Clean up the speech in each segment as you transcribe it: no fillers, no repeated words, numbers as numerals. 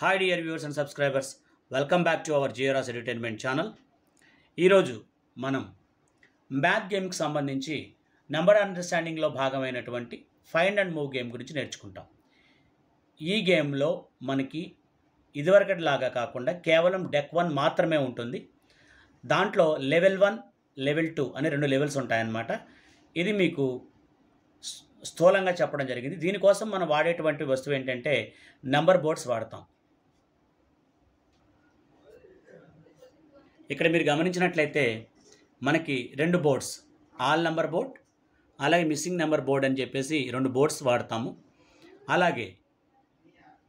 Hi dear viewers and subscribers, welcome back to our GRS Entertainment channel. ఈరోజు మనం math గేమ్కి సంబంధించి number అండర్స్టాండింగ్లో భాగమైనటువంటి ఫైండ్ అండ్ మూవ్ గేమ్ గురించి నేర్చుకుంటాం. ఈ గేమ్లో మనకి ఇదివరకటిలాగా కాకుండా కేవలం డెక్ 1 మాత్రమే ఉంటుంది. దాంట్లో లెవెల్ 1, లెవెల్ 2 అనే 2 లెవెల్స్ ఉంటాయన్నమాట. ఇది మీకు స్థూలంగా చెప్పడం జరిగింది. దీనికోసం మనం వాడేటువంటి వస్తువు ఏంటంటే నెంబర్ బోర్డ్స్ వాడతాం. ఇక్కడ మీరు గమనించినట్లయితే మనకి 2 బోర్డ్స్, ఆల్ నెంబర్ బోర్డ్ అలాగే మిస్సింగ్ నెంబర్ బోర్డ్ అని చెప్పేసి 2 బోర్డ్స్ వాడతాము. అలాగే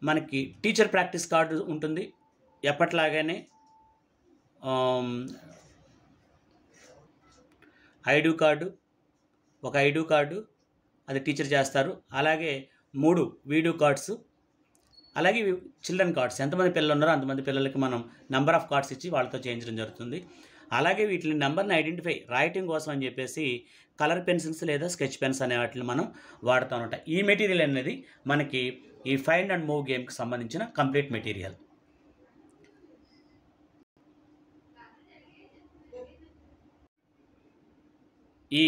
మనకి టీచర్ ప్రాక్టీస్ కార్డు ఉంటుంది. ఎప్పట్లాగానే ఐడూ కార్డు, ఒక ఐడూ కార్డు అది టీచర్ చేస్తారు. అలాగే 3 వీడూ కార్డ్స్, అలాగే చిల్డ్రన్ కార్డ్స్. ఎంతమంది పిల్లలు ఉన్నారో అంతమంది పిల్లలకి మనం నెంబర్ ఆఫ్ కార్డ్స్ ఇచ్చి వాళ్ళతో చేయించడం జరుగుతుంది. అలాగే వీటిని నెంబర్ని ఐడెంటిఫై రైటింగ్ కోసం అని చెప్పేసి కలర్ పెన్సిల్స్ లేదా స్కెచ్ పెన్స్ అనే వాటిని మనం వాడుతూ ఉంటాం. ఈ మెటీరియల్ అనేది మనకి ఈ ఫైండ్ అండ్ మూవ్ గేమ్కి సంబంధించిన కంప్లీట్ మెటీరియల్. ఈ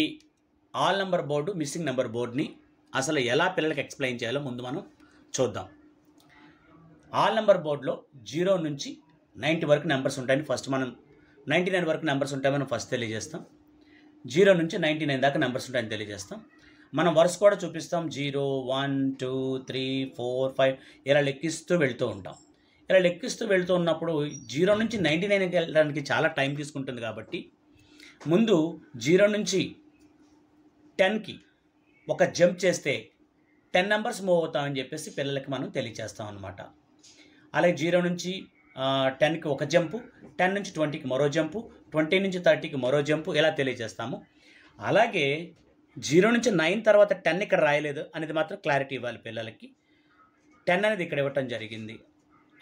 all number board, missing number బోర్డ్ని అసలు ఎలా పిల్లలకి ఎక్స్ప్లెయిన్ చేయాలో ముందు మనం చూద్దాం. ఆల్ నెంబర్ బోర్డులో 0 నుంచి 90 వరకు నెంబర్స్ ఉంటాయని ఫస్ట్ మనం 99 వరకు నెంబర్స్ ఉంటాయని మనం ఫస్ట్ తెలియజేస్తాం. 0 నుంచి 99 దాకా నెంబర్స్ ఉంటాయని తెలియజేస్తాం. మనం వరుస కూడా చూపిస్తాం. 0, 1, 2, 3, 4, 5 ఇలా లెక్కిస్తూ వెళ్తూ ఉంటాం. ఇలా లెక్కిస్తూ వెళ్తూ ఉన్నప్పుడు 0 నుంచి 99కి వెళ్ళడానికి చాలా టైం తీసుకుంటుంది. కాబట్టి ముందు 0 నుంచి 10కి ఒక జంప్ చేస్తే 10 నెంబర్స్ మూవ్ అవుతామని చెప్పేసి పిల్లలకి మనం తెలియజేస్తాం అన్నమాట. అలాగే 0 నుంచి 10కి ఒక జంపు, 10 నుంచి 20కి మరో జంపు, 20 నుంచి 30కి మరో జంపు ఇలా తెలియజేస్తాము. అలాగే 0 నుంచి 9 తర్వాత 10 ఇక్కడ రాయలేదు అనేది మాత్రం క్లారిటీ ఇవ్వాలి పిల్లలకి. 10 అనేది ఇక్కడ ఇవ్వటం జరిగింది.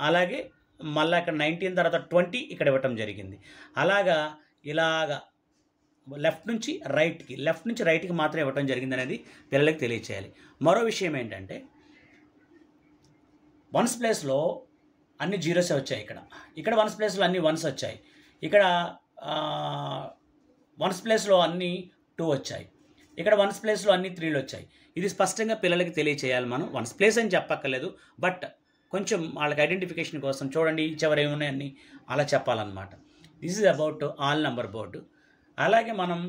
అలాగే మళ్ళీ ఇక్కడ 19 తర్వాత 20 ఇక్కడ ఇవ్వటం జరిగింది. ఇలాగా లెఫ్ట్ నుంచి రైట్కి మాత్రం ఇవ్వటం జరిగింది అనేది పిల్లలకి తెలియచేయాలి. మరో విషయం ఏంటంటే వన్స్ ప్లేస్లో అన్ని జీరోసే వచ్చాయి. ఇక్కడ వన్స్ ప్లేస్లో అన్ని వన్స్ వచ్చాయి. ఇక్కడ వన్స్ ప్లేస్లో అన్ని 2 వచ్చాయి. ఇక్కడ వన్స్ ప్లేస్లో అన్ని 3లు వచ్చాయి. ఇది స్పష్టంగా పిల్లలకి తెలియచేయాలి. మనం వన్స్ ప్లేస్ అని చెప్పక్కర్లేదు, బట్ కొంచెం వాళ్ళకి ఐడెంటిఫికేషన్ కోసం చూడండి చివరి ఏమున్నాయని అలా చెప్పాలన్నమాట. This is about all number board. అలాగే మనం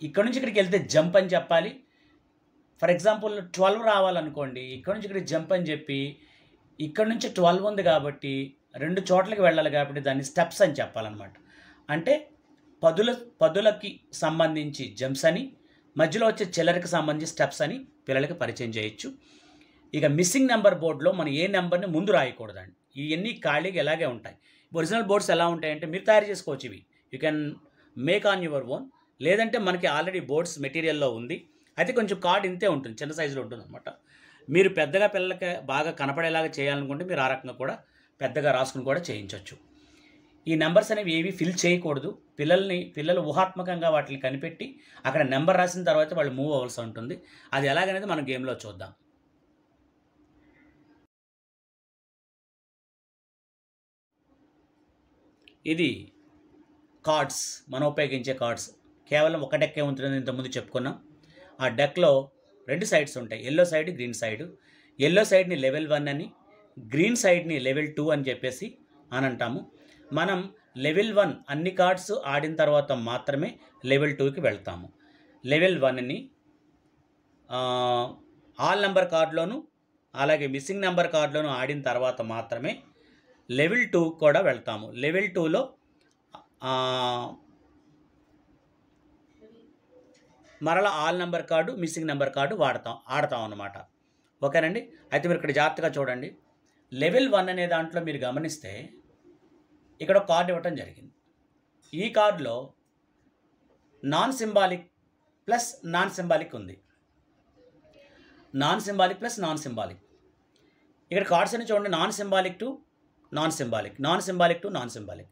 ఇక్కడ నుంచి ఇక్కడికి వెళ్తే జంప్ అని చెప్పాలి. ఫర్ ఎగ్జాంపుల్ 12 రావాలనుకోండి, ఇక్కడ నుంచి ఇక్కడికి జంప్ అని చెప్పి ఇక్కడ నుంచి 12 ఉంది కాబట్టి 2 చోట్లకి వెళ్ళాలి కాబట్టి దాన్ని స్టెప్స్ అని చెప్పాలన్నమాట. అంటే పదులకి సంబంధించి జంప్స్ అని, మధ్యలో వచ్చే చిల్లరకి సంబంధించి స్టెప్స్ అని పిల్లలకి పరిచయం చేయొచ్చు. ఇక మిస్సింగ్ నెంబర్ బోర్డులో మనం ఏ నెంబర్ని ముందు రాయకూడదండి. ఇవన్నీ ఖాళీగా ఎలాగే ఉంటాయి. ఒరిజినల్ బోర్డ్స్ ఎలా ఉంటాయంటే మీరు తయారు చేసుకోవచ్చు. ఇవి you can make on your own. లేదంటే మనకి ఆల్రెడీ బోర్డ్స్ మెటీరియల్లో ఉంది. అయితే కొంచెం కార్డ్ ఇంతే ఉంటుంది, చిన్న సైజులో ఉంటుంది అనమాట. మీరు పెద్దగా పిల్లలకి బాగా కనపడేలాగా చేయాలనుకుంటే మీరు ఆ రకంగా కూడా పెద్దగా రాసుకుని కూడా చేయించవచ్చు. ఈ నెంబర్స్ అనేవి ఏవి ఫిల్ చేయకూడదు. పిల్లలు ఊహాత్మకంగా వాటిని కనిపెట్టి అక్కడ నెంబర్ రాసిన తర్వాత వాళ్ళు మూవ్ అవ్వాల్సి ఉంటుంది. అది ఎలాగనేది మనం గేమ్లో చూద్దాం. ఇది కార్డ్స్, మనం ఉపయోగించే కార్డ్స్. కేవలం ఒక డెక్కే ఉంటుందని ఇంతకుముందు చెప్పుకున్నాం. ఆ డెక్లో 2 సైడ్స్ ఉంటాయి, yellow side, green side. Yellow సైడ్ని లెవెల్ 1 అని, గ్రీన్ సైడ్ని లెవెల్ 2 అని చెప్పేసి అని అంటాము. మనం లెవెల్ 1 అన్ని కార్డ్స్ ఆడిన తర్వాత మాత్రమే లెవెల్ 2కి వెళ్తాము. లెవెల్ 1ని ఆల్ నెంబర్ కార్డులోను అలాగే మిస్సింగ్ నెంబర్ కార్డులోను ఆడిన తర్వాత మాత్రమే లెవెల్ 2 కూడా వెళ్తాము. లెవెల్ 2లో మరలా all number card, missing number card ఆడతాం అన్నమాట. ఓకేనండి. అయితే మీరు ఇక్కడ జాగ్రత్తగా చూడండి. లెవెల్ 1 అనే దాంట్లో మీరు గమనిస్తే ఇక్కడ ఒక కార్డు ఇవ్వటం జరిగింది. ఈ కార్డులో non symbolic plus non symbolic ఉంది. Non symbolic plus non symbolic. ఇక్కడ కార్డ్స్ అని చూడండి. Non symbolic to non symbolic, non symbolic to non symbolic.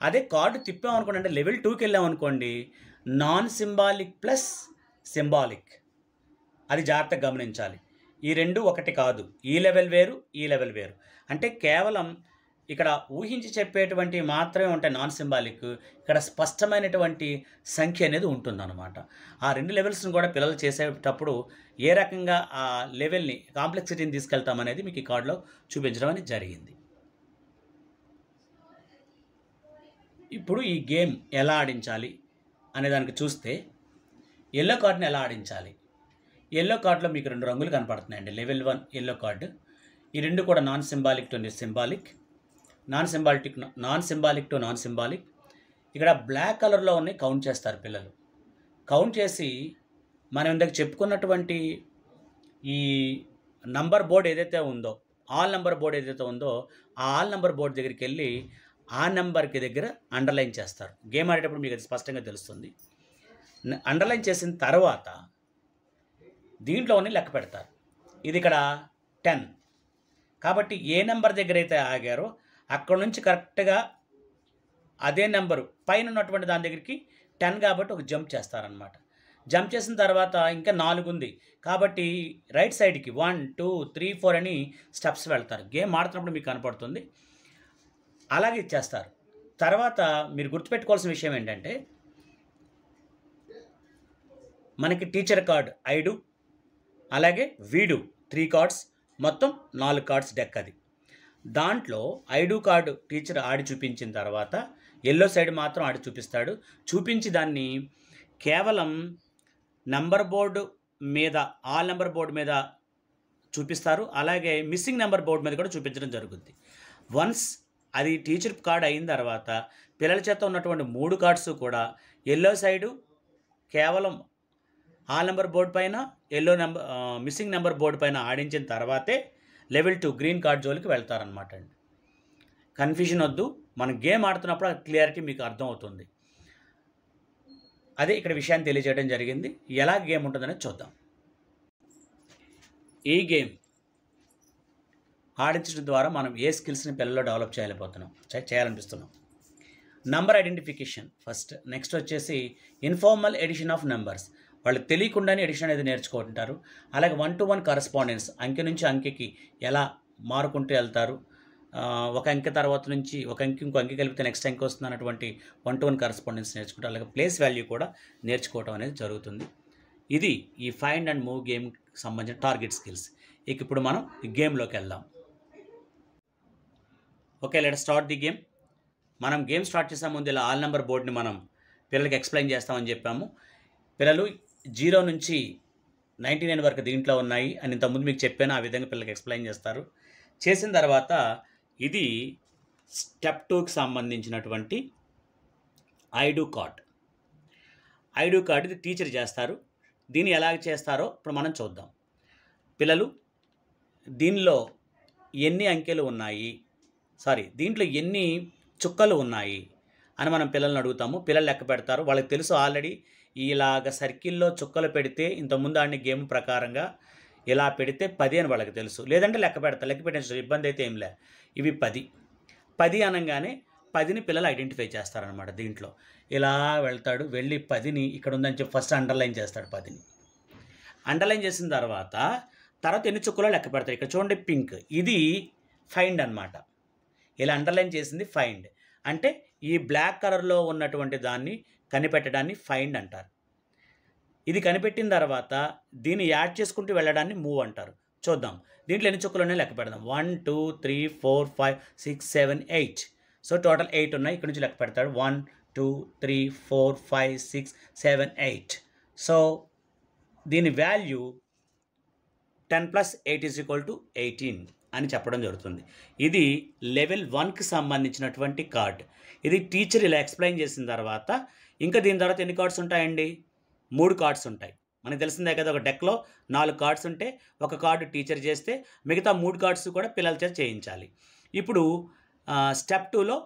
అదే కార్డు తిప్పామనుకోండి, అంటే లెవెల్ 2కి వెళ్ళామనుకోండి, నాన్ సింబాలిక్ ప్లస్ సింబాలిక్. అది జాగ్రత్తగా గమనించాలి. ఈ రెండు ఒకటి కాదు. ఈ లెవెల్ వేరు, ఈ లెవెల్ వేరు. అంటే కేవలం ఇక్కడ ఊహించి చెప్పేటువంటి మాత్రమే ఉంటాయి నాన్ సింబాలిక్. ఇక్కడ స్పష్టమైనటువంటి సంఖ్య అనేది ఉంటుందన్నమాట. ఆ రెండు లెవెల్స్ని కూడా పిల్లలు చేసేటప్పుడు ఏ రకంగా ఆ లెవెల్ని కాంప్లెక్సిటీని తీసుకెళ్తామనేది మీకు ఈ కార్డులో చూపించడం అనేది జరిగింది. ఇప్పుడు ఈ గేమ్ ఎలా ఆడించాలి అనే దానికి చూస్తే ఎల్లో కార్డ్ని ఎలా ఆడించాలి. ఎల్లో కార్డులో మీకు రెండు రంగులు కనపడుతున్నాయండి. Level 1 yellow card. ఈ రెండు కూడా non symbolic to symbolic, non symbolic to non symbolic. ఇక్కడ బ్లాక్ కలర్లో ఉన్నాయి కౌంట్ చేస్తారు పిల్లలు. కౌంట్ చేసి మనం ఇందాక చెప్పుకున్నటువంటి ఈ నంబర్ బోర్డ్ ఏదైతే ఉందో, ఆల్ నెంబర్ బోర్డ్ ఏదైతే ఉందో ఆ ఆల్ నెంబర్ బోర్డ్ దగ్గరికి వెళ్ళి ఆ నెంబర్కి దగ్గర అండర్లైన్ చేస్తారు. గేమ్ ఆడేటప్పుడు మీకు అది స్పష్టంగా తెలుస్తుంది. అండర్లైన్ చేసిన తర్వాత దీంట్లోనే లెక్క పెడతారు. ఇది ఇక్కడ 10 కాబట్టి ఏ నెంబర్ దగ్గర అయితే ఆగారో అక్కడ నుంచి కరెక్ట్గా అదే నెంబరు పైన ఉన్నటువంటి దాని దగ్గరికి 10 కాబట్టి ఒక జంప్ చేస్తారనమాట. జంప్ చేసిన తర్వాత ఇంకా 4 ఉంది కాబట్టి రైట్ సైడ్కి 1 2 3 4 అని స్టెప్స్ వెళ్తారు. గేమ్ ఆడుతున్నప్పుడు మీకు కనపడుతుంది. అలాగే ఇచ్చేస్తారు. తర్వాత మీరు గుర్తుపెట్టుకోవాల్సిన విషయం ఏంటంటే మనకి టీచర్ కార్డ్ ఐడు, అలాగే వీడు 3 కార్డ్స్, మొత్తం 4 కార్డ్స్ డెక్. అది దాంట్లో ఐడు కార్డు టీచర్ ఆడి చూపించిన తర్వాత ఎల్లో సైడ్ మాత్రం ఆడి చూపిస్తాడు. చూపించి దాన్ని కేవలం నెంబర్ బోర్డు మీద, ఆల్ నెంబర్ బోర్డు మీద చూపిస్తారు. అలాగే మిస్సింగ్ నెంబర్ బోర్డు మీద కూడా చూపించడం జరుగుతుంది. వన్స్ అది టీచర్ కార్డ్ అయిన తర్వాత పిల్లల చేత ఉన్నటువంటి 3 కార్డ్స్ కూడా ఎల్లో సైడు కేవలం ఆల్ నెంబర్ బోర్డు పైన, yellow number missing number board పైన ఆడించిన తర్వాతే లెవెల్ 2 గ్రీన్ కార్డ్ జోలికి వెళ్తారనమాట అండి. కన్ఫ్యూజన్ వద్దు, మనం గేమ్ ఆడుతున్నప్పుడు ఆ క్లియారిటీ మీకు అర్థమవుతుంది. అదే ఇక్కడ విషయాన్ని తెలియజేయడం జరిగింది. ఎలా గేమ్ ఉంటుందనేది చూద్దాం. ఈ గేమ్ ఆడించడం ద్వారా మనం ఏ స్కిల్స్ని పిల్లల్లో డెవలప్ చేయాలనిపిస్తున్నాం. Number identification first. నెక్స్ట్ వచ్చేసి ఇన్ఫార్మల్ ఎడిషన్ ఆఫ్ నెంబర్స్. వాళ్ళు తెలియకుండానే ఎడిషన్ అనేది నేర్చుకుంటారు. అలాగే 1-to-1 కరస్పాండెన్స్, అంకె నుంచి అంకెకి ఎలా మారుకుంటూ వెళ్తారు. ఒక అంకె తర్వాత నుంచి ఒక అంకె ఇంకో అంకె కలిపితే నెక్స్ట్ అంకె వస్తుంది అన్నటువంటి 1-to-1 కరస్పాండెన్స్ నేర్చుకుంటారు. అలాగే ప్లేస్ వాల్యూ కూడా నేర్చుకోవడం అనేది జరుగుతుంది. ఇది ఈ ఫైండ్ అండ్ మూవ్ గేమ్కి సంబంధించిన టార్గెట్ స్కిల్స్. ఇక ఇప్పుడు మనం ఈ గేమ్లోకి వెళ్దాం. Okay, let start the game. మనం గేమ్ స్టార్ట్ చేసే ముందు ఇలా ఆల్ నెంబర్ బోర్డ్ని మనం పిల్లలకి ఎక్స్ప్లెయిన్ చేస్తామని చెప్పాము. పిల్లలు 0 నుంచి 99 వరకు దీంట్లో ఉన్నాయి అని ఇంతకుముందు మీకు చెప్పాను. ఆ విధంగా పిల్లలకి ఎక్స్ప్లెయిన్ చేస్తారు. చేసిన తర్వాత ఇది స్టెప్ 2కి సంబంధించినటువంటి ఐడు కార్డ్. ఐడు కార్డ్ ఇది టీచర్ చేస్తారు. దీన్ని ఎలా చేస్తారో ఇప్పుడు మనం చూద్దాం. పిల్లలు దీనిలో ఎన్ని అంకెలు ఉన్నాయి, దీంట్లో ఎన్ని చుక్కలు ఉన్నాయి అని మనం పిల్లల్ని అడుగుతాము. పిల్లలు లెక్క పెడతారు. వాళ్ళకి తెలుసు ఆల్రెడీ ఇలాగ సర్కిల్లో చుక్కలు పెడితే ఇంతకుముందు ఆడిన గేమ్ ప్రకారంగా ఇలా పెడితే 10 అని వాళ్ళకి తెలుసు. లేదంటే లెక్క పెడతారు. లెక్క పెట్టిన ఇబ్బంది అయితే ఏం లే. ఇవి 10 అనగానే 10ని పిల్లలు ఐడెంటిఫై చేస్తారనమాట. దీంట్లో ఇలా వెళ్తాడు. వెళ్ళి 10ని ఇక్కడ ఉందని చెప్పి ఫస్ట్ అండర్లైన్ చేస్తాడు. 10ని అండర్లైన్ చేసిన తర్వాత ఎన్ని చుక్కలో లెక్క పెడతారు. ఇక్కడ చూడండి పింక్, ఇది ఫైండ్ అనమాట. ఇలా అండర్లైన్ చేసింది ఫైండ్. అంటే ఈ బ్లాక్ కలర్లో ఉన్నటువంటి దాన్ని కనిపెట్టడాన్ని ఫైండ్ అంటారు. ఇది కనిపెట్టిన తర్వాత దీన్ని యాడ్ చేసుకుంటూ వెళ్ళడాన్ని మూవ్ అంటారు. చూద్దాం దీంట్లో ఎన్ని చుక్కలు ఉన్నాయో లెక్క పెడదాం. 1 2 3 4 5 6 7 8. సో టోటల్ 8 ఉన్నాయి. ఇక్కడ నుంచి లెక్క పెడతాడు. 1 2 3 4 5 6 7 8. సో దీని వాల్యూ 10 + 8 = 18 అని చెప్పడం జరుగుతుంది. ఇది లెవెల్ 1కి సంబంధించినటువంటి కార్డ్. ఇది టీచర్ ఇలా ఎక్స్ప్లెయిన్ చేసిన తర్వాత ఇంకా దీని తర్వాత ఎన్ని కార్డ్స్ ఉంటాయండి? 3 కార్డ్స్ ఉంటాయి. మనకు తెలిసిందే కదా, ఒక డెక్లో 4 కార్డ్స్ ఉంటే ఒక కార్డు టీచర్ చేస్తే మిగతా 3 కార్డ్స్ కూడా పిల్లల చేత చేయించాలి. ఇప్పుడు స్టెప్ 2లో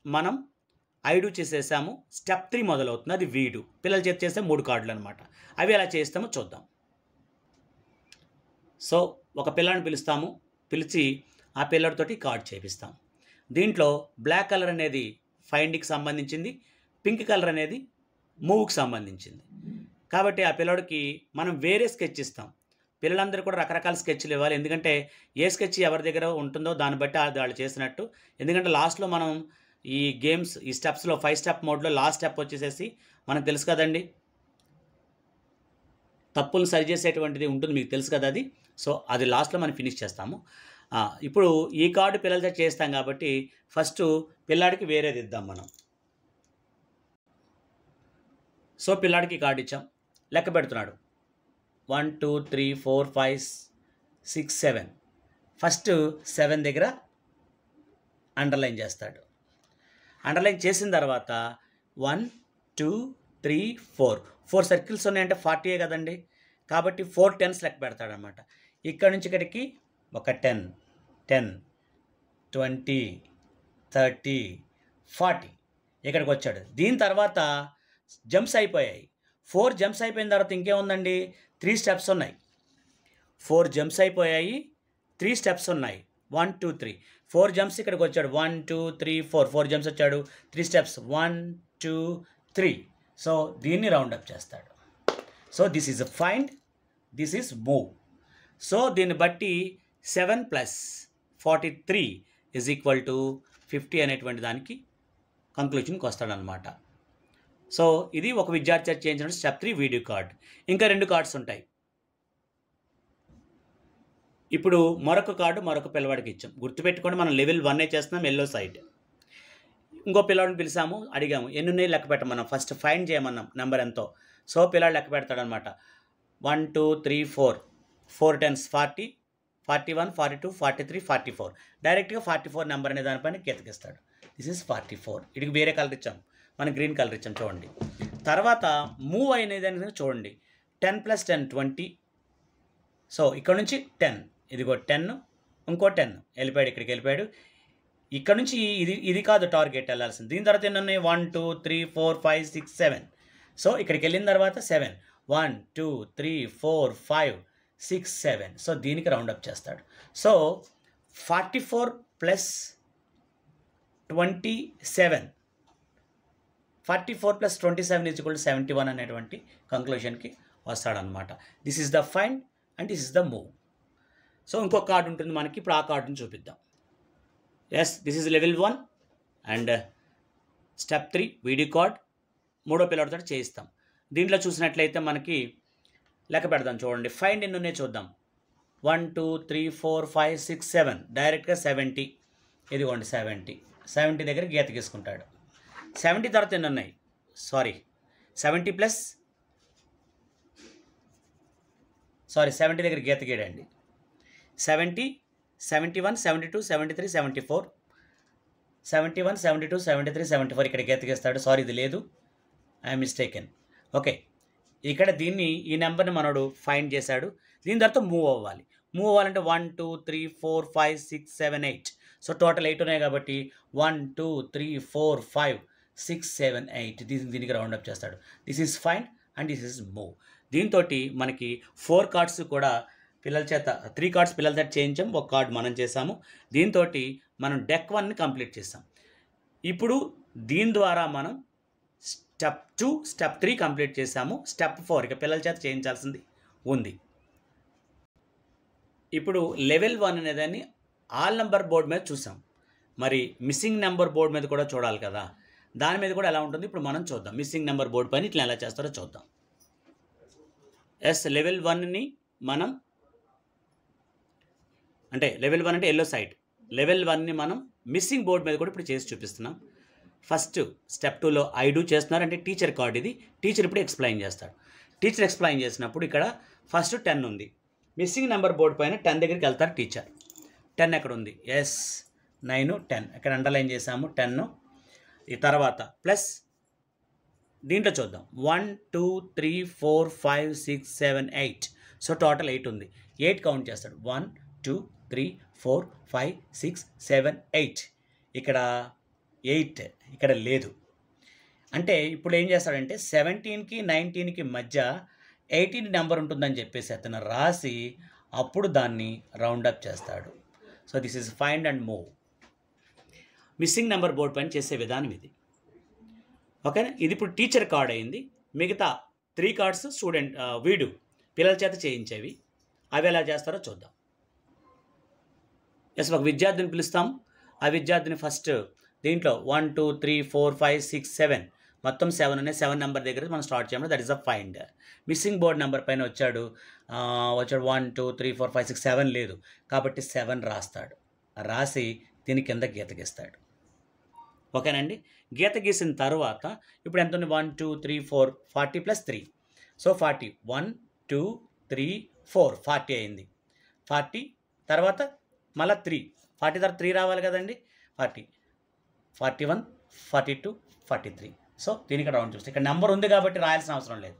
మనం ఐడు చేసేసాము. స్టెప్ 3 మొదలవుతుంది. అది వీడు. పిల్లల చేత చేస్తే 3 కార్డులు అనమాట. అవి ఎలా చేస్తామో చూద్దాం. సో ఒక పిల్లని పిలుస్తాము. పిలిచి ఆ పిల్లడితోటి కార్డ్ చేపిస్తాం. దీంట్లో బ్లాక్ కలర్ అనేది ఫైండ్కి సంబంధించింది, పింక్ కలర్ అనేది మూవ్కి సంబంధించింది. కాబట్టి ఆ పిల్లడికి మనం వేరే స్కెచ్ ఇస్తాం. పిల్లలందరూ కూడా రకరకాల స్కెచ్లు ఇవ్వాలి. ఎందుకంటే ఏ స్కెచ్ ఎవరి దగ్గర ఉంటుందో దాన్ని బట్టి వాళ్ళు చేసినట్టు. ఎందుకంటే లాస్ట్‌లో మనం ఈ గేమ్స్ ఈ స్టెప్స్‌లో 5 స్టెప్ మోడ్‌లో లాస్ట్ స్టెప్ వచ్చేసేసి మనకు తెలుసు కదండీ! తప్పులను సరిచేసేటువంటిది ఉంటుంది, మీకు తెలుసు కదా అది. సో, అది లాస్ట్‌లో మనం ఫినిష్ చేస్తాము. ఇప్పుడు ఈ కార్డు పిల్లలతో చేస్తాం కాబట్టి ఫస్టు పిల్లాడికి వేరేది ఇద్దాం మనం. సో, పిల్లాడికి కార్డు ఇచ్చాం. లెక్క పెడుతున్నాడు. 1, 2, 3, 4, 5, 6, 7. ఫస్ట్ 7 దగ్గర అండర్‌లైన్ చేస్తాడు. అండర్‌లైన్ చేసిన తర్వాత 1, 2, 3, 4. 4 సర్కిల్స్ ఉన్నాయంటే 40 కదండి. కాబట్టి 4 10s లెక్క పెడతాడనమాట. ఇక్కడ నుంచి ఇక్కడికి ఒక 10, 10, 20, 30, 40 ఇక్కడికి వచ్చాడు. దీని తర్వాత జంప్స్ అయిపోయాయి. 4 జంప్స్ అయిపోయిన తర్వాత ఇంకేముందండి, 3 స్టెప్స్ ఉన్నాయి. 4 జంప్స్ అయిపోయాయి, 3 స్టెప్స్ ఉన్నాయి. 1, 2, 3. 4 జంప్స్ ఇక్కడికి వచ్చాడు. 1, 2, 3, 4. 4 జంప్స్ వచ్చాడు. 3 స్టెప్స్. 1, 2, 3. సో దీన్ని రౌండప్ చేస్తాడు. So this is find, this is move. So దీన్ని బట్టి 7 + 43 = 50 అనేటువంటి దానికి కంక్లూజన్కి వస్తాడనమాట. సో ఇది ఒక విద్యార్థి చేయించిన స్టెప్ 3 వీడియో కార్డ్. ఇంకా 2 కార్డ్స్ ఉంటాయి. ఇప్పుడు మరొక కార్డు మరొక పిల్లవాడికి ఇచ్చాం. గుర్తుపెట్టుకోండి, మనం లెవెల్ 1 చేస్తున్నాం, ఎల్లో సైడ్. ఇంకో పిల్లవాడిని పిలిచాము, అడిగాము ఎన్ని ఉన్నాయి లెక్క పెట్టమన్నాం. ఫస్ట్ ఫైండ్ చేయమన్నాం నెంబర్ ఎంతో. సో పిల్లాడు లెక్క పెడతాడనమాట. 1, 2, 3, 4. 4 10s 40, 41, 42, 43, 44. డైరెక్ట్గా 44 నెంబర్ అనే దానిపైన గీతకిస్తాడు. This is 44. ఇటుకి వేరే కలర్ ఇచ్చాం, మనం గ్రీన్ కలర్ ఇచ్చాం చూడండి. తర్వాత మూవ్ అనేది చూడండి. 10 + 10 20. సో ఇక్కడ నుంచి 10, ఇదిగో 10, ఇంకో 10 వెళ్ళిపోయాడు, ఇక్కడికి వెళ్ళిపోయాడు. ఇక్కడ నుంచి ఇది కాదు టార్గెట్ వెళ్ళాల్సింది. దీని తర్వాత ఎన్ని ఉన్నాయి, 1, 2, 3, 4, 5, 6, 7. సో ఇక్కడికి వెళ్ళిన తర్వాత 7, 1, 2, 3, 4, 5, 6, 7. సో దీనికి రౌండప్ చేస్తాడు. సో 44 + 27, 44 + 27 = 71 అనేటువంటి కంక్లూషన్కి వస్తాడనమాట. This is the find and this is the move. So ఇంకొక కార్డు ఉంటుంది మనకి. ఇప్పుడు ఆ కార్డుని చూపిద్దాం. Yes, this is level 1 and step 3 video card. మూడో పిల్లడితో చేయిస్తాం. దీంట్లో చూసినట్లయితే మనకి లెక్క పెడదాం చూడండి. ఫైండ్ ఎన్ని ఉన్నాయి చూద్దాం. 1, 2, 3, 4, 5, 6, 7. డైరెక్ట్గా 70. ఇదిగోండి 70. 70 దగ్గర గీత గీసుకుంటాడు. 70 తర్వాత ఎన్ని ఉన్నాయి, 70 దగ్గర గీత గీడండి. 70, 71, 72, 73, 74. 71, 72, 73, 74 ఇక్కడ గీత గీస్తాడు. ఇది లేదు, ఐఎమ్ మిస్టేకెన్. ఓకే, ఇక్కడ ఈ నెంబర్ని మనోడు ఫైండ్ చేశాడు. దీని తర్వాత మూవ్ అవ్వాలి. మూవ్ అవ్వాలంటే 1, 2, 3, 4, 5, 6, 7, 8. సో టోటల్ 8 ఉన్నాయి కాబట్టి 1, 2, 3, 4, 5, 6, 7, 8. దీనికి రౌండప్ చేస్తాడు. This is find and this is move. దీంతో మనకి 4 కార్డ్స్ కూడా పిల్లల చేత, 3 కార్డ్స్ పిల్లల చేత చేయించాం, 1 కార్డ్ మనం చేసాము. దీంతో మనం డెక్ 1ని కంప్లీట్ చేసాం. ఇప్పుడు దీని ద్వారా మనం స్టెప్ 2, స్టెప్ 3 కంప్లీట్ చేసాము. స్టెప్ 4 ఇక పిల్లల చేత చేయించాల్సింది ఉంది. ఇప్పుడు లెవెల్ 1 అనేదాన్ని ఆల్ నెంబర్ బోర్డు మీద చూసాం. మరి మిస్సింగ్ నెంబర్ బోర్డు మీద కూడా చూడాలి కదా. దాని మీద కూడా ఎలా ఉంటుంది ఇప్పుడు మనం చూద్దాం. మిస్సింగ్ నెంబర్ బోర్డు పైన ఇట్లా ఎలా చేస్తారో చూద్దాం. ఎస్, లెవెల్ 1ని మనం అంటే లెవెల్ 1 అంటే ఎల్లో సైడ్. లెవెల్ 1ని మనం మిస్సింగ్ బోర్డు మీద కూడా ఇప్పుడు చేసి చూపిస్తున్నాం. ఫస్ట్ స్టెప్ 2లో ఐ డూ చేస్తున్నారు, అంటే టీచర్ కార్డ్ ఇది. టీచర్ ఇప్పుడు ఎక్స్ప్లెయిన్ చేస్తాడు. టీచర్ ఎక్స్ప్లెయిన్ చేసినప్పుడు ఇక్కడ ఫస్ట్ 10 ఉంది. మిస్సింగ్ నెంబర్ బోర్డు పైన 10 దగ్గరికి వెళ్తారు టీచర్. 10 ఎక్కడ ఉంది, ఎస్ 9, 10 ఇక్కడ అండర్లైన్ చేసాము 10. ఈ తర్వాత ప్లస్ దీంట్లో చూద్దాం 1, 2, 3, 4, 5, 6, 7, 8. సో టోటల్ 8 ఉంది. 8 కౌంట్ చేస్తాడు. 1, 2, 3, 4, 5, 6, 7, 8. ఇక్కడ 8 ఇక్కడ లేదు. అంటే ఇప్పుడు ఏం చేస్తాడంటే 17కి 19కి మధ్య 18 నెంబర్ ఉంటుందని చెప్పేసి అతను రాసి అప్పుడు దాన్ని రౌండప్ చేస్తాడు. So this is find and move. Missing number board పైన చేసే విధానం ఇది. ఓకేనా, ఇది ఇప్పుడు టీచర్ కార్డ్ అయింది. మిగతా 3 కార్డ్స్ స్టూడెంట్ వీడు పిల్లల చేత చేయించేవి. అవి ఎలా చేస్తారో చూద్దాం. ఎస్, ఒక విద్యార్థిని పిలుస్తాం. ఆ విద్యార్థిని ఫస్ట్ దీంట్లో 1 2 3 4 5 6 7 మొత్తం 7 ఉన్నాయి. 7 నెంబర్ దగ్గర మనం స్టార్ట్ చేయడం, that is a find. Missing board number పైన వచ్చాడు 1 2 3 4 5 6 7 లేదు కాబట్టి 7 రాస్తాడు. రాసి దీని కింద గీత గీస్తాడు. ఓకేనండి. గీత గీసిన తర్వాత ఇప్పుడు ఎంత ఉంది? 1 2 3 4 40 + 3. సో 40 1 2 3 4 40 అయింది. 40 తర్వాత మళ్ళీ 3, 40 తర్వాత 3 రావాలి కదండి. 40 41 42 43. సో దీనికి రౌండ్ చూస్తే ఇక్కడ నెంబర్ ఉంది కాబట్టి రాయాల్సిన అవసరం లేదు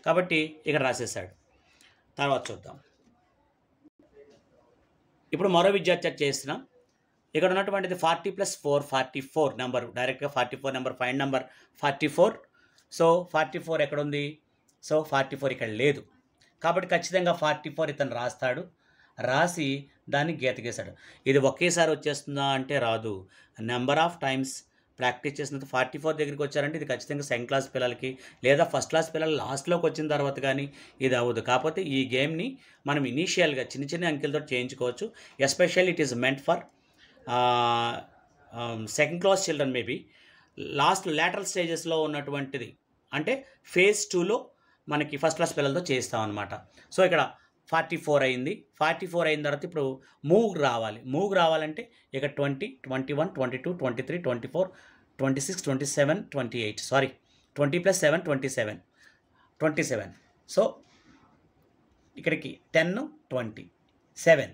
కాబట్టి ఇక్కడ రాసేసాడు. తర్వాత చూద్దాం. ఇప్పుడు మరో విద్యార్థి చేస్తున్నాం. ఇక్కడ ఉన్నటువంటిది 40 + 4 44 నెంబరు. డైరెక్ట్గా 44 నెంబర్, ఫైండ్ నెంబర్ 44. సో 44 ఎక్కడ ఉంది? సో 44 ఇక్కడ లేదు కాబట్టి ఖచ్చితంగా 44 ఇతను రాస్తాడు. రాసి దాన్ని గీత గీసాడు. ఇది ఒకేసారి వచ్చేస్తుందా అంటే రాదు. నెంబర్ ఆఫ్ టైమ్స్ ప్రాక్టీస్ చేసినంత 44 దగ్గరికి వచ్చారంటే ఇది ఖచ్చితంగా సెకండ్ క్లాస్ పిల్లలకి లేదా ఫస్ట్ క్లాస్ పిల్లలు లాస్ట్లోకి వచ్చిన తర్వాత కానీ ఇది అవ్వదు. కాకపోతే ఈ గేమ్ని మనం ఇనీషియల్గా చిన్న చిన్న అంకెలతో చేయించుకోవచ్చు. Especially it is meant for second class children, maybe lateral స్టేజెస్లో ఉన్నటువంటిది. అంటే ఫేజ్ 2లో మనకి ఫస్ట్ క్లాస్ పిల్లలతో చేస్తాం అనమాట. సో ఇక్కడ 44 అయింది. 44 అయిన తర్వాత ఇప్పుడు మూవ్ రావాలి. మూవ్ రావాలంటే ఇక 20 21 22 23 24 26 27 28 సారీ 20 + 7 27 27. సో ఇక్కడికి 10 20 7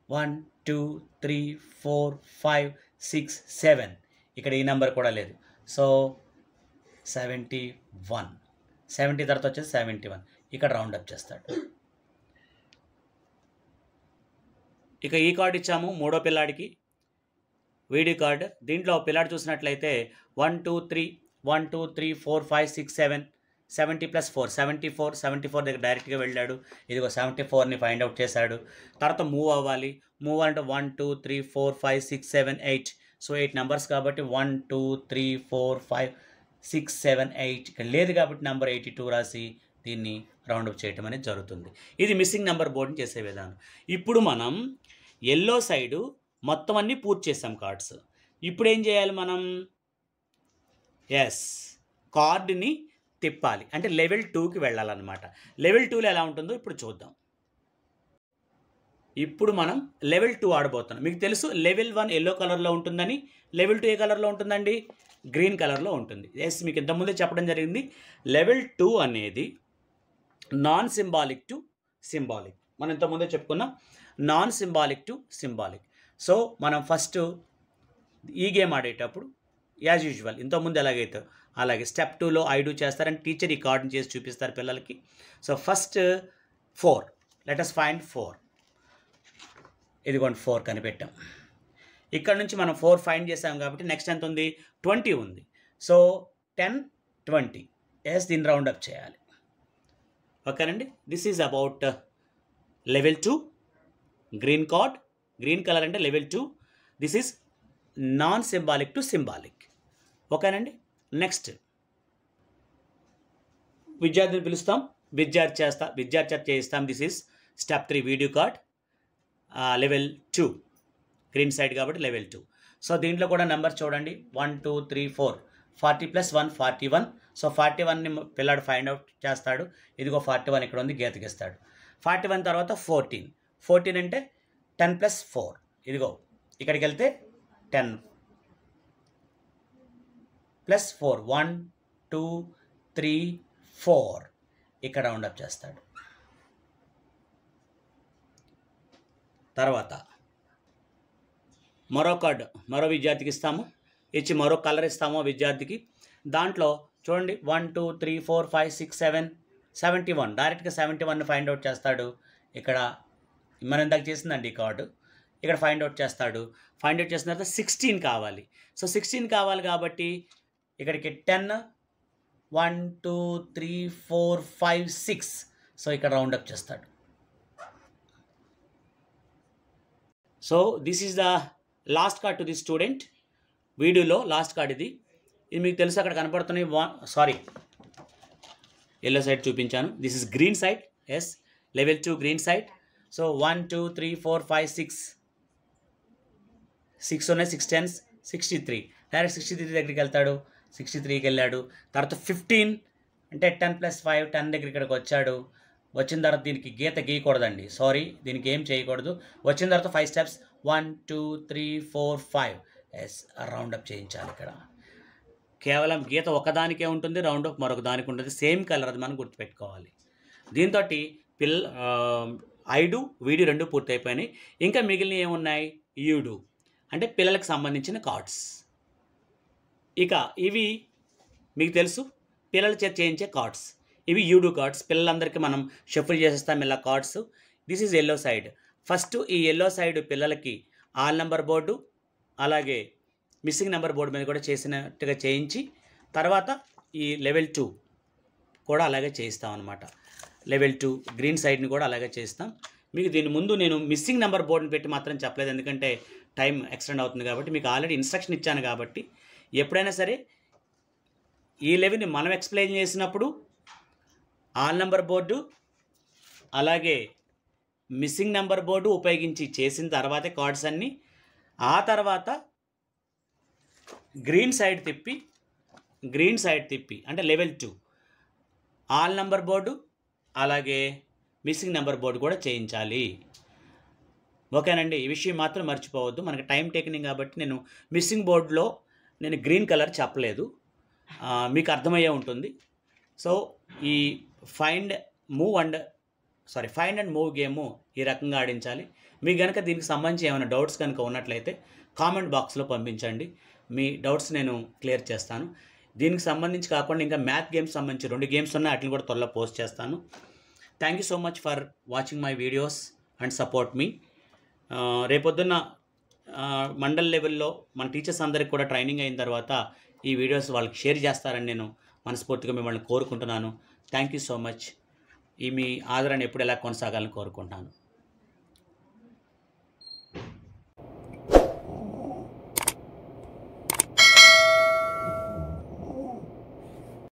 1 2 3 4 5 6 7. ఇక్కడ ఈ నెంబర్ కూడా లేదు. సో 71. 70 తర్వాత వచ్చేసి 71. ఇక్కడ రౌండప్ చేస్తాడు. ఇక ఈ కార్డు ఇచ్చాము మూడో పిల్లాడికి, వీడియో కార్డు. దీంట్లో పిల్లాడు చూసినట్లయితే 1 2 3 1 2 3 4 5 6 7 70 + 4 74 దగ్గర డైరెక్ట్గా వెళ్ళాడు. ఇదిగో 74ని ఫైండ్ అవుట్ చేశాడు. తర్వాత మూవ్ అవ్వాలి. మూవ్ అంటే 1 2 3 4 5 6 7 8. సో 8 నెంబర్స్ కాబట్టి 1 2 3 4 5 6 7 8. ఇక్కడ లేదు కాబట్టి నెంబర్ 82 రాసి దీన్ని రౌండప్ చేయటం అనేది జరుగుతుంది. ఇది మిస్సింగ్ నెంబర్ బోర్డుని చేసే విధానం. ఇప్పుడు మనం ఎల్లో సైడు మొత్తం అన్నీ పూర్తి చేసాం కార్డ్స్. ఇప్పుడు ఏం చేయాలి మనం? ఎస్, కార్డుని తిప్పాలి. అంటే లెవెల్ 2కి వెళ్ళాలన్నమాట. లెవెల్ 2లో ఎలా ఉంటుందో ఇప్పుడు చూద్దాం. ఇప్పుడు మనం లెవెల్ 2 ఆడబోతున్నాం. మీకు తెలుసు లెవెల్ 1 ఎల్లో కలర్లో ఉంటుందని, లెవెల్ 2 ఏ కలర్లో ఉంటుందండి? గ్రీన్ కలర్లో ఉంటుంది. ఎస్, మీకు ఇంతకుముందే చెప్పడం జరిగింది. లెవెల్ 2 అనేది నాన్ సింబాలిక్ టు సింబాలిక్. మనం ఇంతకుముందే చెప్పుకున్నాం, non symbolic to symbolic. So మనం ఫస్ట్ ఈ గేమ్ ఆడేటప్పుడు యాజ్ యూజువల్ ఇంతకుముందు ఎలాగైతే అలాగే స్టెప్ 2లో ఐ డూ చేస్తారని టీచర్ ఈ కార్డుని చేసి చూపిస్తారు పిల్లలకి. So first 4, let us find 4. ఇదిగోండి 4 కనిపెట్టాం. ఇక్కడ నుంచి మనం 4 ఫైండ్ చేసాం కాబట్టి నెక్స్ట్ ఎంత ఉంది? 20 ఉంది. సో 10 20. ఎస్, దీన్ని రౌండప్ చేయాలి. ఓకేనండి. This is about level 2 green card. Green colour అంటే లెవెల్ 2. దిస్ ఈజ్ నాన్ సింబాలిక్ టు సింబాలిక్. ఓకేనండి. నెక్స్ట్ విద్యార్థిని పిలుస్తాం, విద్యార్థి చేయిస్తాం. This is step 3 video card, level 2 green side కాబట్టి లెవెల్ 2. సో దీంట్లో కూడా నెంబర్ చూడండి 1 2 3 4 40 + 1 41. సో 41ని పిల్లాడు ఫైండ్ అవుట్ చేస్తాడు. ఇదిగో 41 ఇక్కడ ఉంది, గీత గీస్తాడు. 41 తర్వాత 14 అంటే 10 + 4. ఇదిగో ఇక్కడికి వెళ్తే 10 + 4 1 2 3 4. ఇక్కడ రౌండప్ చేస్తాడు. తర్వాత మరో కార్డు మరో విద్యార్థికి ఇస్తాము. ఇచ్చి మరో కలర్ ఇస్తాము విద్యార్థికి. దాంట్లో చూడండి 1 2 3 4 5 6 7 71. డైరెక్ట్గా 71ని ఫైండ్ అవుట్ చేస్తాడు. ఇక్కడ మనం ఇందాక చేసిందండి ఈ కార్డు. ఇక్కడ ఫైండ్ అవుట్ చేస్తాడు. ఫైండ్ అవుట్ చేసిన తర్వాత 16 కావాలి. సో 16 కావాలి కాబట్టి ఇక్కడికి 10 1 2 3 4 5 6. సో ఇక్కడ రౌండప్ చేస్తాడు. So this is the last card to the student. వీడియోలో లాస్ట్ కార్డ్ ఇది. ఇది మీకు తెలుసు అక్కడ కనపడుతున్నాయి. సారీ, ఎల్లో సైడ్ చూపించాను. This is green side. Yes, level 2 green side. So 1 2 3 4 5 6 6 ఉన్నాయి, 6 10s 63. డైరెక్ట్ 63 దగ్గరికి వెళ్తాడు, 63కి వెళ్ళాడు. తర్వాత 15 అంటే 10 + 5 10 దగ్గర ఇక్కడికి వచ్చాడు. వచ్చిన తర్వాత దీనికి గీత గీయకూడదండి, సారీ, దీనికి ఏం చేయకూడదు. వచ్చిన తర్వాత 5 స్టెప్స్ 1 2 3 4 5 ఎస్ రౌండప్ చేయించాలి. ఇక్కడ కేవలం గీత ఒకదానికే ఉంటుంది, రౌండప్ మరొక దానికి ఉంటుంది, సేమ్ కలర్, అది మనం గుర్తుపెట్టుకోవాలి. దీంతో ఐ డు వీడి 2 పూర్తయిపోయినాయి. ఇంకా మిగిలిన ఏమున్నాయి, యూ డు అంటే పిల్లలకు సంబంధించిన కార్డ్స్. ఇక ఇవి మీకు తెలుసు, పిల్లల చేత చేయించే కార్డ్స్. ఇవి యూడూ కార్డ్స్. పిల్లలందరికీ మనం షఫుల్ చేసేస్తాం ఇలా cards. This is yellow side. First ఈ ఎల్లో సైడ్ పిల్లలకి ఆల్ నెంబర్ బోర్డు అలాగే మిస్సింగ్ నెంబర్ బోర్డు మీద కూడా చేసినట్టుగా చేయించి, తర్వాత ఈ లెవెల్ 2 కూడా అలాగే చేయిస్తాం అనమాట. లెవెల్ 2 గ్రీన్ సైడ్ని కూడా అలాగే చేస్తాం. మీకు దీని ముందు నేను మిస్సింగ్ నెంబర్ బోర్డుని పెట్టి మాత్రం చెప్పలేదు, ఎందుకంటే టైం ఎక్స్టెండ్ అవుతుంది కాబట్టి. మీకు ఆల్రెడీ ఇన్స్ట్రక్షన్ ఇచ్చాను కాబట్టి ఎప్పుడైనా సరే ఈ లెవెల్ని మనం ఎక్స్ప్లెయిన్ చేసినప్పుడు ఆల్ నెంబర్ బోర్డు అలాగే మిస్సింగ్ నెంబర్ బోర్డు ఉపయోగించి చేసిన తర్వాతే కార్డ్స్ అన్నీ, ఆ తర్వాత గ్రీన్ సైడ్ తిప్పి అంటే లెవెల్ 2 ఆల్ నెంబర్ బోర్డు అలాగే మిస్సింగ్ నెంబర్ బోర్డు కూడా చేయించాలి. ఓకేనండి, ఈ విషయం మాత్రం మర్చిపోవద్దు. మనకి టైం టేకింగ్ కాబట్టి నేను మిస్సింగ్ బోర్డులో నేను గ్రీన్ కలర్ చెప్పలేదు, మీకు అర్థమయ్యే ఉంటుంది. సో ఈ ఫైండ్ అండ్ మూవ్ గేము ఈ రకంగా ఆడించాలి. మీకు కనుక దీనికి సంబంధించి ఏమైనా డౌట్స్ కనుక ఉన్నట్లయితే కామెంట్ బాక్స్లో పంపించండి, మీ డౌట్స్ నేను క్లియర్ చేస్తాను. దీనికి సంబంధించి కాకుండా ఇంకా మ్యాథ్ గేమ్స్ సంబంధించి 2 గేమ్స్ ఉన్నాయి, వాటిని కూడా త్వరలో పోస్ట్ చేస్తాను. Thank you so much for watching my videos and support me. రేపొద్దున్న మండల్ లెవెల్లో మన టీచర్స్ అందరికి కూడా ట్రైనింగ్ అయిన తర్వాత ఈ వీడియోస్ వాళ్ళకి షేర్ చేస్తారని నేను మనస్ఫూర్తిగా మిమ్మల్ని కోరుకుంటున్నాను. Thank you so much. ఈ మీ ఆదరణ ఎప్పుడు ఎలా కొనసాగాలని కోరుకుంటున్నాను.